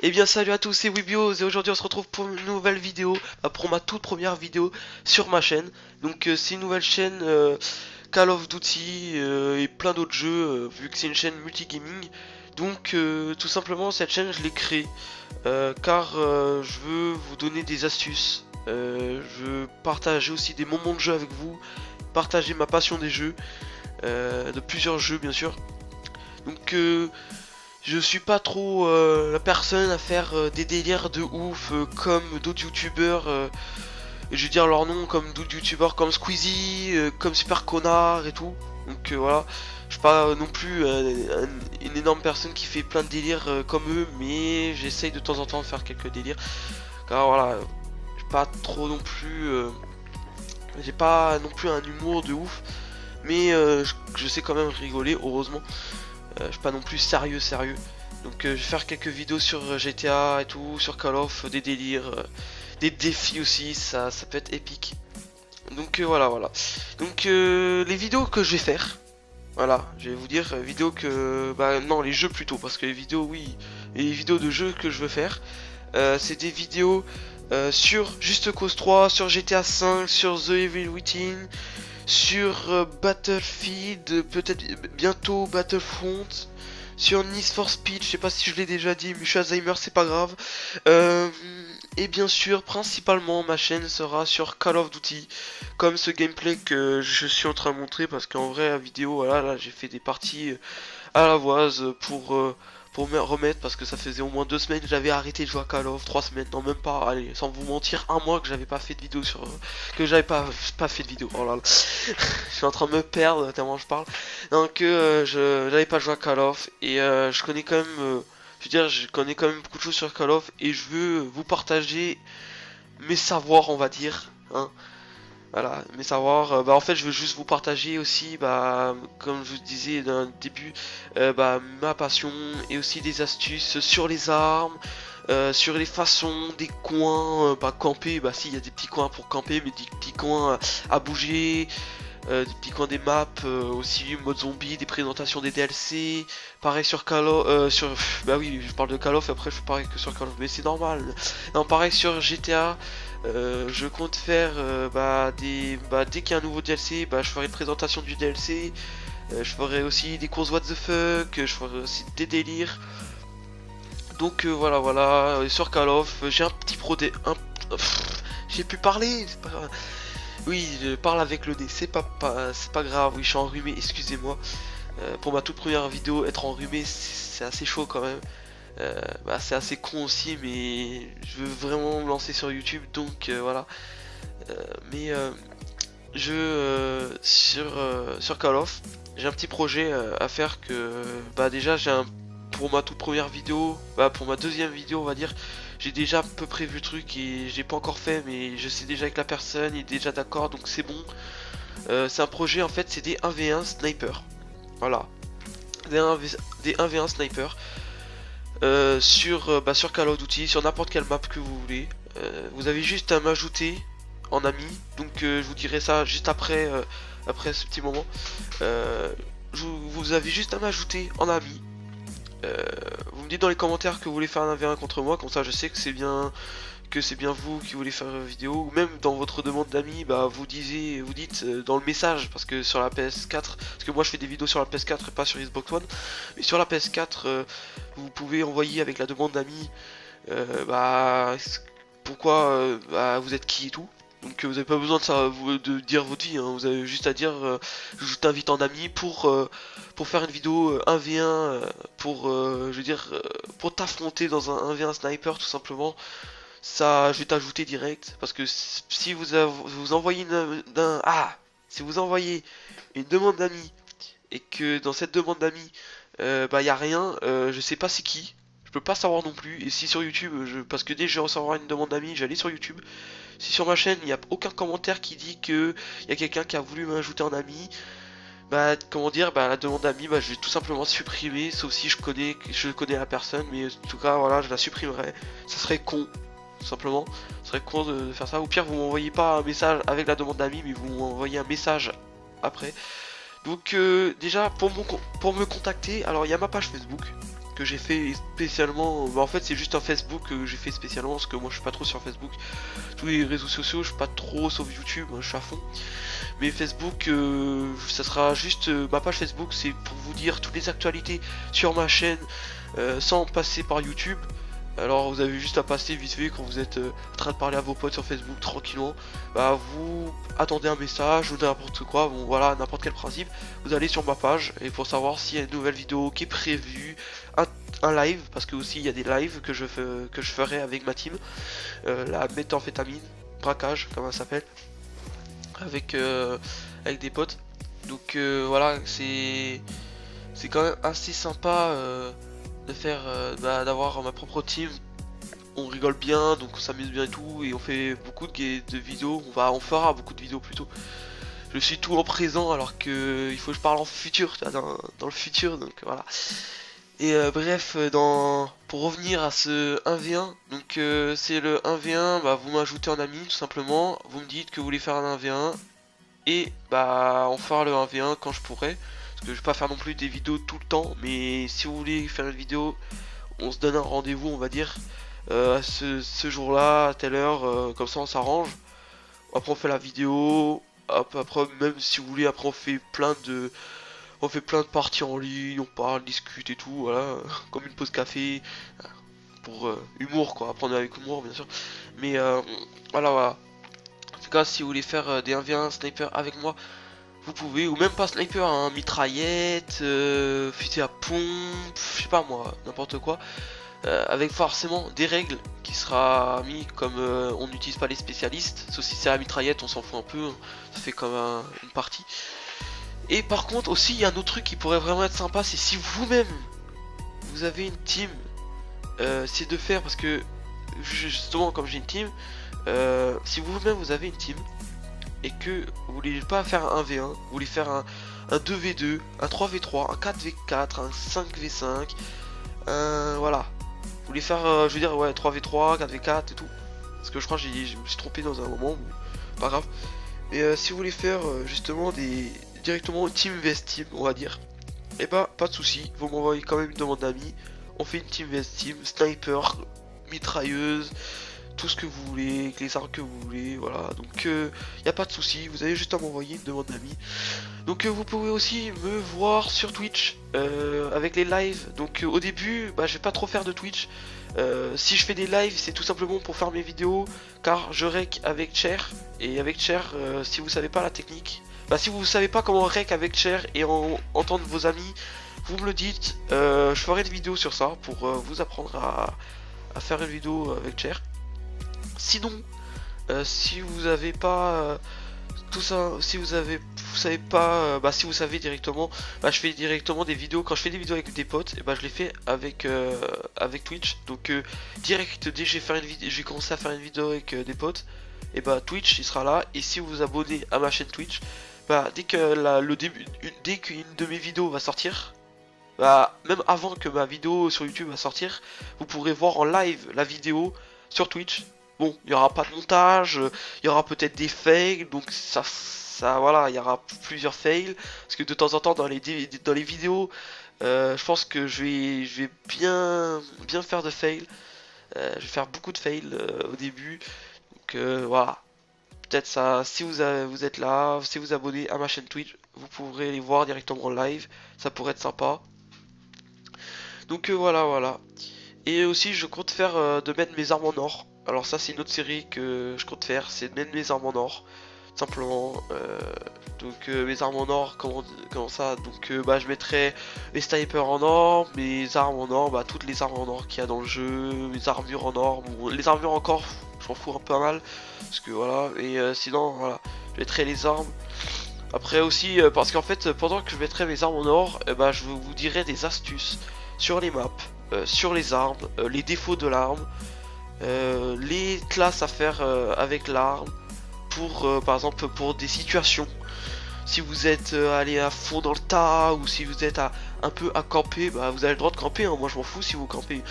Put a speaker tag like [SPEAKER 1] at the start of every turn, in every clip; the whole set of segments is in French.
[SPEAKER 1] Eh bien salut à tous, c'est Webios et aujourd'hui on se retrouve pour une nouvelle vidéo, pour ma toute première vidéo sur ma chaîne. Donc c'est une nouvelle chaîne Call of Duty et plein d'autres jeux vu que c'est une chaîne multigaming. Donc tout simplement cette chaîne je l'ai créée car je veux vous donner des astuces, je veux partager aussi des moments de jeu avec vous, partager ma passion des jeux, de plusieurs jeux bien sûr. Donc je suis pas trop la personne à faire des délires de ouf comme d'autres youtubeurs, je veux dire leur nom comme d'autres youtubeurs comme Squeezie, comme Super Connard et tout. Donc voilà, je suis pas non plus une énorme personne qui fait plein de délires comme eux, mais j'essaye de temps en temps de faire quelques délires. Car voilà, j'ai pas trop non plus, j'ai pas non plus un humour de ouf, mais je sais quand même rigoler, heureusement. Je suis pas non plus sérieux. Donc je vais faire quelques vidéos sur GTA et tout, sur Call of, des délires, des défis aussi, ça peut être épique. Donc voilà. Donc les vidéos que je vais faire, voilà, je vais vous dire vidéos que... Bah non, les jeux plutôt, parce que les vidéos, oui, les vidéos de jeux que je veux faire, c'est des vidéos sur Just Cause 3, sur GTA 5, sur The Evil Within, sur Battlefield, peut-être bientôt Battlefront, sur Need for Speed, je sais pas si je l'ai déjà dit, mais je suis Alzheimer, c'est pas grave. Et bien sûr, principalement, ma chaîne sera sur Call of Duty, comme ce gameplay que je suis en train de montrer, parce qu'en vrai, la vidéo, voilà, là, j'ai fait des parties à la voise pour me remettre, parce que ça faisait au moins 2 semaines que j'avais arrêté de jouer à Call of, 3 semaines, non même pas, allez, sans vous mentir, un mois que j'avais pas fait de vidéo sur... que j'avais pas fait de vidéo, oh là là, je suis en train de me perdre tellement je parle. Donc j'avais pas joué à Call of, et je connais quand même... je veux dire, je connais quand même beaucoup de choses sur Call of, et je veux vous partager mes savoirs, on va dire, hein. Voilà, mes savoirs, bah en fait je veux juste vous partager aussi, bah comme je vous disais d'un début, bah ma passion et aussi des astuces sur les armes, sur les façons, des coins, bah camper, bah si il y a des petits coins pour camper, mais des petits coins à bouger, des petits coins des maps, aussi mode zombie, des présentations des DLC, pareil sur Call of, bah oui je parle de Call of et après je parle que sur Call of, mais c'est normal. Non pareil sur GTA. Je compte faire dès qu'il y a un nouveau DLC, bah, je ferai une présentation du DLC, je ferai aussi des courses what the fuck, je ferai aussi des délires. Donc voilà, et sur Call of, j'ai un petit j'ai pu parler, c'est pas grave. Oui, je parle avec le nez, c'est pas grave, oui je suis enrhumé, excusez-moi. Pour ma toute première vidéo, être enrhumé c'est assez chaud quand même. Bah, c'est assez con aussi, mais je veux vraiment me lancer sur YouTube, donc voilà. Mais sur Call of, j'ai un petit projet à faire que bah déjà pour ma toute première vidéo, bah pour ma deuxième vidéo on va dire, j'ai déjà un peu prévu le truc et j'ai pas encore fait, mais je sais déjà que la personne est déjà d'accord, donc c'est bon. C'est un projet en fait, c'est des 1v1 sniper, voilà, des 1v1 sniper. Sur Call of Duty, sur n'importe quelle map que vous voulez. Vous avez juste à m'ajouter en ami. Donc je vous dirai ça juste après, après ce petit moment. Vous avez juste à m'ajouter en ami. Vous me dites dans les commentaires que vous voulez faire un 1v1 contre moi, comme ça je sais que c'est bien vous qui voulez faire une vidéo, ou même dans votre demande d'amis, bah vous dites dans le message, parce que sur la PS4, parce que moi je fais des vidéos sur la PS4 et pas sur Xbox One, mais sur la PS4, vous pouvez envoyer avec la demande d'amis, bah pourquoi bah, vous êtes qui et tout. Donc vous avez pas besoin de dire votre vie, hein. Vous avez juste à dire je t'invite en ami pour faire une vidéo 1v1 je veux dire pour t'affronter dans un 1v1 sniper tout simplement. Ça, je vais t'ajouter direct parce que si vous envoyez si vous envoyez une demande d'amis et que dans cette demande d'amis bah y a rien, je sais pas c'est qui, je peux pas savoir non plus. Et si sur YouTube, parce que dès que je vais recevoir une demande d'amis, j'allais sur YouTube. Si sur ma chaîne il n'y a aucun commentaire qui dit que il y a quelqu'un qui a voulu m'ajouter en ami, bah comment dire, bah la demande d'amis, bah je vais tout simplement supprimer, sauf si je connais la personne, mais en tout cas voilà, je la supprimerai. Ça serait con. Tout simplement, ce serait con de faire ça. Au pire, vous m'envoyez pas un message avec la demande d'amis, mais vous m'envoyez un message après. Donc déjà pour me contacter, alors il y a ma page Facebook que j'ai fait spécialement. Bah, en fait c'est juste un Facebook que j'ai fait spécialement parce que moi je suis pas trop sur Facebook. Tous les réseaux sociaux je suis pas trop, sauf YouTube, hein, je suis à fond. Mais Facebook ça sera juste ma page Facebook, c'est pour vous dire toutes les actualités sur ma chaîne sans passer par YouTube. Alors vous avez juste à passer vite fait quand vous êtes en train de parler à vos potes sur Facebook tranquillement. Bah vous attendez un message ou n'importe quoi, bon voilà, n'importe quel principe. Vous allez sur ma page et pour savoir s'il y a une nouvelle vidéo qui est prévue, un live, parce que aussi il y a des lives que je ferai avec ma team. La méthamphétamine, braquage comme ça s'appelle, avec des potes. Donc voilà, c'est quand même assez sympa de faire d'avoir ma propre team. On rigole bien, donc on s'amuse bien et tout, et on fait beaucoup de vidéos. On fera beaucoup de vidéos plutôt. Je suis tout en présent alors que il faut que je parle en futur, dans le futur, donc voilà. Et bref, pour revenir à ce 1v1, donc c'est le 1v1, bah, vous m'ajoutez en ami tout simplement, vous me dites que vous voulez faire un 1v1, et bah on fera le 1v1 quand je pourrai. Parce que je vais pas faire non plus des vidéos tout le temps, mais si vous voulez faire une vidéo, on se donne un rendez-vous, on va dire, à ce jour-là, à telle heure, comme ça on s'arrange. Après on fait la vidéo, hop, après même si vous voulez, après on fait plein de parties en ligne, on parle, discute et tout, voilà, comme une pause café, pour humour quoi, apprendre avec humour bien sûr. Mais voilà, voilà. En tout cas, si vous voulez faire des 1v1 sniper avec moi, vous pouvez, ou même pas sniper, hein, mitraillette, fusil à pompe, je sais pas moi, n'importe quoi, avec forcément des règles qui sera mis comme on n'utilise pas les spécialistes, sauf si c'est la mitraillette, on s'en fout un peu, hein, ça fait comme une partie. Et par contre aussi, il y a un autre truc qui pourrait vraiment être sympa, c'est si vous-même vous avez une team, c'est de faire, parce que justement comme j'ai une team, si vous-même vous avez une team, et que vous voulez pas faire un 1v1, vous voulez faire un 2v2, un 3v3, un 4v4, un 5v5, voilà. Vous voulez faire, je veux dire, ouais, 3v3, 4v4 et tout. Parce que je crois que je me suis trompé dans un moment, pas grave. Mais si vous voulez faire justement directement team vs team, on va dire, et bah pas de souci, vous m'envoyez quand même une demande d'amis. On fait une team vs team, sniper, mitrailleuse, tout ce que vous voulez, avec les armes que vous voulez, voilà, donc y a pas de souci, vous avez juste à m'envoyer une demande d'amis. Donc vous pouvez aussi me voir sur Twitch avec les lives. Donc au début, bah, je vais pas trop faire de Twitch. Si je fais des lives, c'est tout simplement pour faire mes vidéos, car je rec avec Cher, et avec Cher, si vous savez pas la technique, bah si vous savez pas comment rec avec Cher et entendre vos amis, vous me le dites, je ferai une vidéo sur ça pour vous apprendre à faire une vidéo avec Cher. Sinon, si vous avez pas tout ça, si vous savez pas, bah si vous savez directement, bah je fais directement des vidéos. Quand je fais des vidéos avec des potes, et bah je les fais avec Twitch. Donc direct dès que j'ai commencé à faire une vidéo avec des potes, et bah Twitch il sera là. Et si vous vous abonnez à ma chaîne Twitch, bah dès que dès qu'une de mes vidéos va sortir, bah même avant que ma vidéo sur YouTube va sortir, vous pourrez voir en live la vidéo sur Twitch. Bon, il n'y aura pas de montage, il y aura peut-être des fails, donc ça voilà, il y aura plusieurs fails, parce que de temps en temps dans les vidéos, je pense que je vais bien faire de fails, je vais faire beaucoup de fails au début, donc voilà, peut-être ça, si vous êtes là, si vous abonnez à ma chaîne Twitch, vous pourrez les voir directement en live, ça pourrait être sympa. Donc voilà, voilà. Et aussi je compte faire de mettre mes armes en or. Alors ça c'est une autre série que je compte faire, c'est de mettre mes armes en or, simplement. Donc mes armes en or, comment ça, donc bah je mettrai mes snipers en or, mes armes en or, bah toutes les armes en or qu'il y a dans le jeu, mes armures en or, bon, les armures encore, je m'en fous un peu mal, parce que voilà, et sinon voilà, je mettrai les armes. Après aussi, parce qu'en fait pendant que je mettrai mes armes en or, bah je vous dirai des astuces sur les maps, sur les armes, les défauts de l'arme, les classes à faire avec l'arme, pour par exemple pour des situations, si vous êtes allé à fond dans le tas, ou si vous êtes un peu à camper, bah vous avez le droit de camper, hein. Moi je m'en fous si vous campez,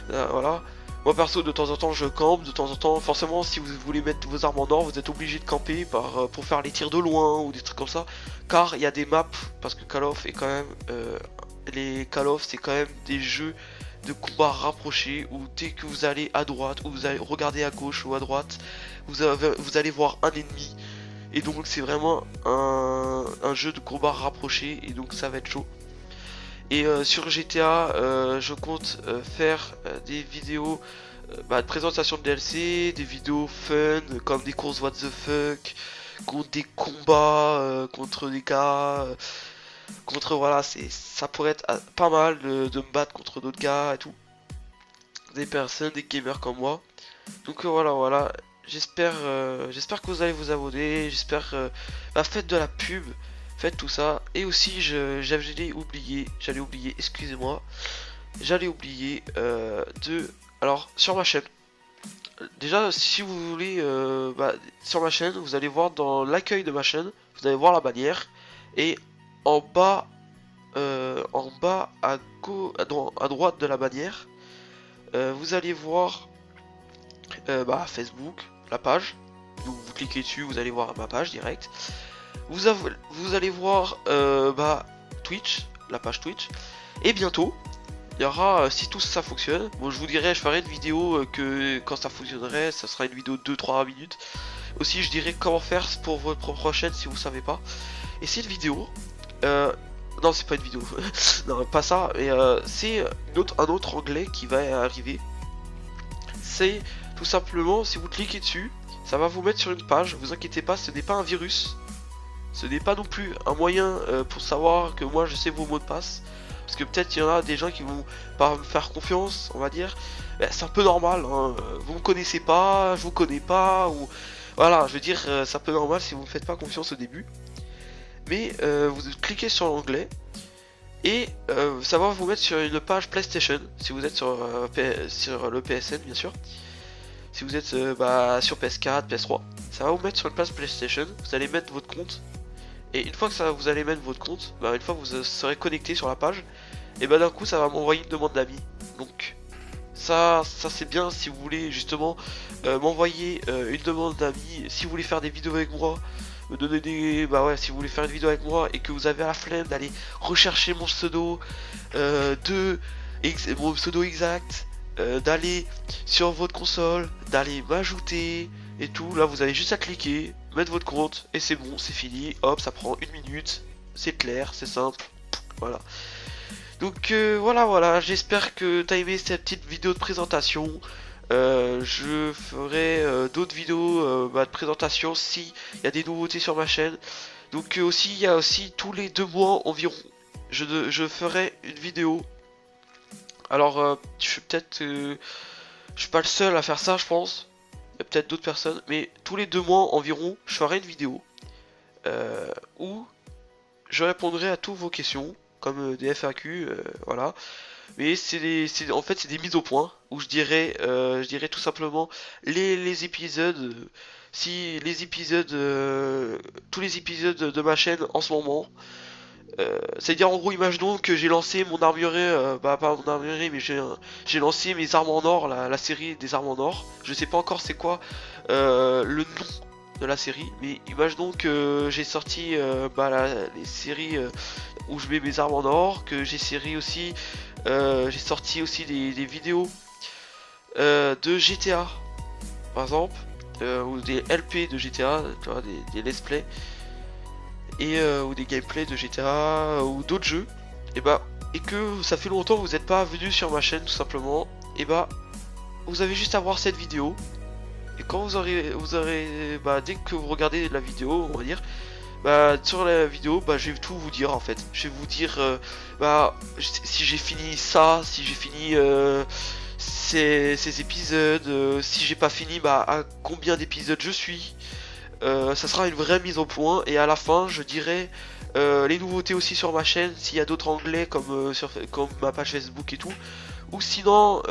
[SPEAKER 1] voilà. Moi perso de temps en temps je campe, de temps en temps, forcément si vous voulez mettre vos armes en or, vous êtes obligé de camper pour faire les tirs de loin ou des trucs comme ça, car il y a des maps, parce que Call of est quand même les Call of c'est quand même des jeux de combat rapproché où dès que vous allez à droite ou vous allez regarder à gauche ou à droite, vous allez voir un ennemi. Et donc c'est vraiment un jeu de combat rapproché et donc ça va être chaud. Et sur GTA, je compte faire des vidéos de présentation de DLC, des vidéos fun comme des courses what the fuck, contre des combats, contre des gars, contre voilà, ça pourrait être pas mal de me battre contre d'autres gars et tout, des personnes, des gamers comme moi. Donc voilà, j'espère que vous allez vous abonner, j'espère faites de la pub, faites tout ça. Et aussi j'allais oublier, excusez-moi, j'allais oublier alors sur ma chaîne. Déjà si vous voulez sur ma chaîne, vous allez voir dans l'accueil de ma chaîne, vous allez voir la bannière et en bas à droite de la bannière, vous allez voir Facebook, la page. Donc vous cliquez dessus, vous allez voir ma page direct. Vous allez voir Twitch, la page Twitch. Et bientôt, il y aura, si tout ça fonctionne, bon je vous dirai, je ferai une vidéo que quand ça fonctionnerait, ça sera une vidéo de 2-3 minutes. Aussi je dirai comment faire pour votre propre chaîne si vous savez pas. Et cette vidéo, non c'est pas une vidéo, non pas ça, mais c'est un autre onglet qui va arriver. C'est tout simplement, si vous cliquez dessus, ça va vous mettre sur une page. Vous inquiétez pas, ce n'est pas un virus. Ce n'est pas non plus un moyen pour savoir que moi je sais vos mots de passe. Parce que peut-être il y en a des gens qui vont pas me faire confiance, on va dire. C'est un peu normal, hein. Vous me connaissez pas, je vous connais pas, ou voilà, je veux dire, c'est un peu normal si vous me faites pas confiance au début. Mais vous cliquez sur l'onglet et ça va vous mettre sur une page PlayStation si vous êtes sur le PSN bien sûr. Si vous êtes sur PS4, PS3, ça va vous mettre sur une page PlayStation. Vous allez mettre votre compte. Et une fois que vous allez mettre votre compte, une fois que vous serez connecté sur la page, et d'un coup ça va m'envoyer une demande d'amis. Donc ça c'est bien si vous voulez justement m'envoyer une demande d'amis. Si vous voulez faire des vidéos avec moi, me donner des... si vous voulez faire une vidéo avec moi et que vous avez la flemme d'aller rechercher mon pseudo mon pseudo exact, d'aller sur votre console, d'aller m'ajouter et tout, là vous avez juste à cliquer, mettre votre compte et c'est bon, c'est fini, hop, ça prend une minute, c'est clair, c'est simple, voilà. Donc voilà, j'espère que t'as aimé cette petite vidéo de présentation. Je ferai d'autres vidéos de présentation si il y a des nouveautés sur ma chaîne. Donc aussi il y a aussi tous les 2 mois environ je ferai une vidéo. Alors je suis peut-être je suis pas le seul à faire ça, je pense. Il y a peut-être d'autres personnes, mais tous les 2 mois environ je ferai une vidéo où je répondrai à toutes vos questions comme des FAQ, voilà. Mais en fait c'est des mises au point où je dirais tout simplement les épisodes, si les épisodes, tous les épisodes de ma chaîne en ce moment. C'est-à-dire en gros, imaginons que j'ai lancé mon armurerie, pas mon armurerie, mais j'ai lancé mes armes en or, la série des armes en or. Je sais pas encore c'est quoi le nom de la série, mais imaginons que j'ai sorti les séries où je mets mes armes en or, que j'ai sorti aussi des vidéos de GTA, par exemple, ou des LP de GTA, tu vois, des let's play, et ou des gameplays de GTA ou d'autres jeux, et que ça fait longtemps que vous n'êtes pas venu sur ma chaîne tout simplement, vous avez juste à voir cette vidéo. Et quand vous aurez dès que vous regardez la vidéo, on va dire, sur la vidéo, je vais tout vous dire en fait. Je vais vous dire si j'ai fini ça, si j'ai fini ces épisodes, si j'ai pas fini, à combien d'épisodes je suis. Ça sera une vraie mise au point et à la fin je dirai les nouveautés aussi sur ma chaîne, s'il y a d'autres onglets comme ma page Facebook et tout. Ou sinon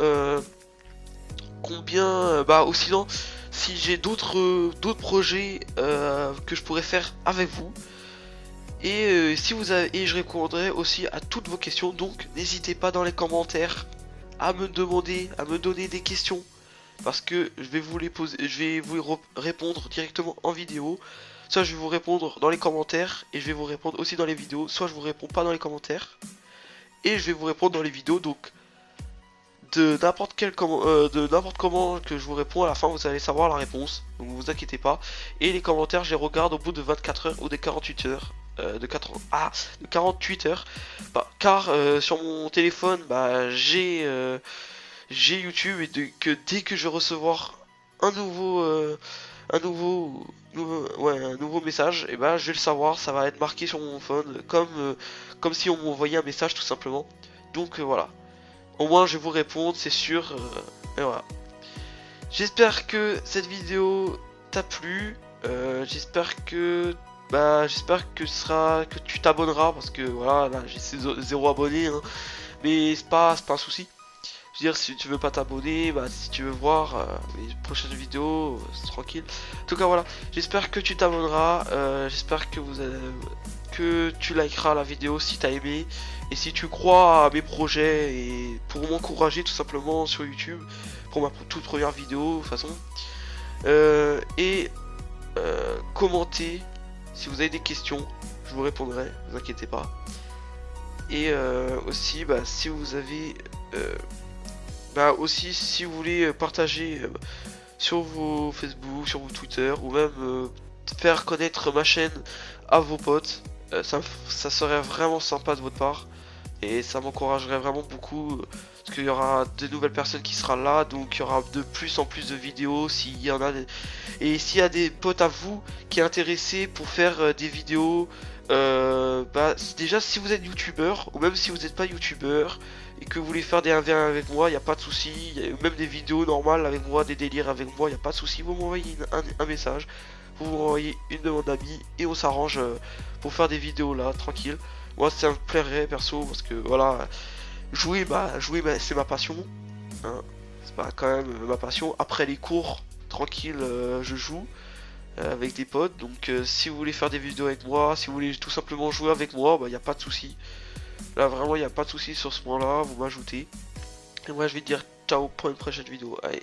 [SPEAKER 1] ou sinon si j'ai d'autres projets que je pourrais faire avec vous. Et je répondrai aussi à toutes vos questions, donc n'hésitez pas dans les commentaires à me donner des questions, parce que je vais vous les poser, je vais vous répondre directement en vidéo. Soit je vais vous répondre dans les commentaires et je vais vous répondre aussi dans les vidéos, soit je vous réponds pas dans les commentaires et je vais vous répondre dans les vidéos. Donc de n'importe comment que je vous réponds, à la fin vous allez savoir la réponse, donc vous inquiétez pas. Et les commentaires, je les regarde au bout de 24 heures ou de 48 heures. De 48 heures, car sur mon téléphone, j'ai YouTube, et dès que je recevoir un nouveau message, et je vais le savoir, ça va être marqué sur mon phone comme si on m'envoyait un message tout simplement. Donc voilà, au moins je vais vous répondre, c'est sûr. Et voilà. J'espère que cette vidéo t'a plu. J'espère que tu t'abonneras, parce que voilà, là j'ai zéro abonné, hein, mais c'est pas un souci. Je veux dire, si tu veux pas t'abonner, si tu veux voir les prochaines vidéos, c'est tranquille. En tout cas, voilà, j'espère que tu t'abonneras, j'espère que tu likeras la vidéo si t'as aimé, et si tu crois à mes projets et pour m'encourager tout simplement sur YouTube pour ma toute première vidéo de toute façon. Commentez si vous avez des questions, je vous répondrai, ne vous inquiétez pas. Et aussi, si vous avez aussi, si vous voulez partager sur vos Facebook, sur vos Twitter, ou même faire connaître ma chaîne à vos potes, ça serait vraiment sympa de votre part, et ça m'encouragerait vraiment beaucoup, parce qu'il y aura de nouvelles personnes qui seront là, donc il y aura de plus en plus de vidéos s'il y en a, et s'il y a des potes à vous qui est intéressé pour faire des vidéos, déjà si vous êtes youtubeur, ou même si vous n'êtes pas youtubeur et que vous voulez faire des 1v1 avec moi, il n'y a pas de souci. Même des vidéos normales avec moi, des délires avec moi, il n'y a pas de souci. Vous m'envoyez un message, vous m'envoyez une demande d'amis, et on s'arrange pour faire des vidéos là, tranquille. Moi ça me plairait perso, parce que voilà, jouer c'est ma passion, hein. C'est pas quand même ma passion. Après les cours, tranquille, je joue avec des potes. Donc si vous voulez faire des vidéos avec moi, si vous voulez tout simplement jouer avec moi, il n'y a pas de souci. Là vraiment il n'y a pas de souci sur ce point là, vous m'ajoutez. Et moi je vais te dire ciao pour une prochaine vidéo. Allez.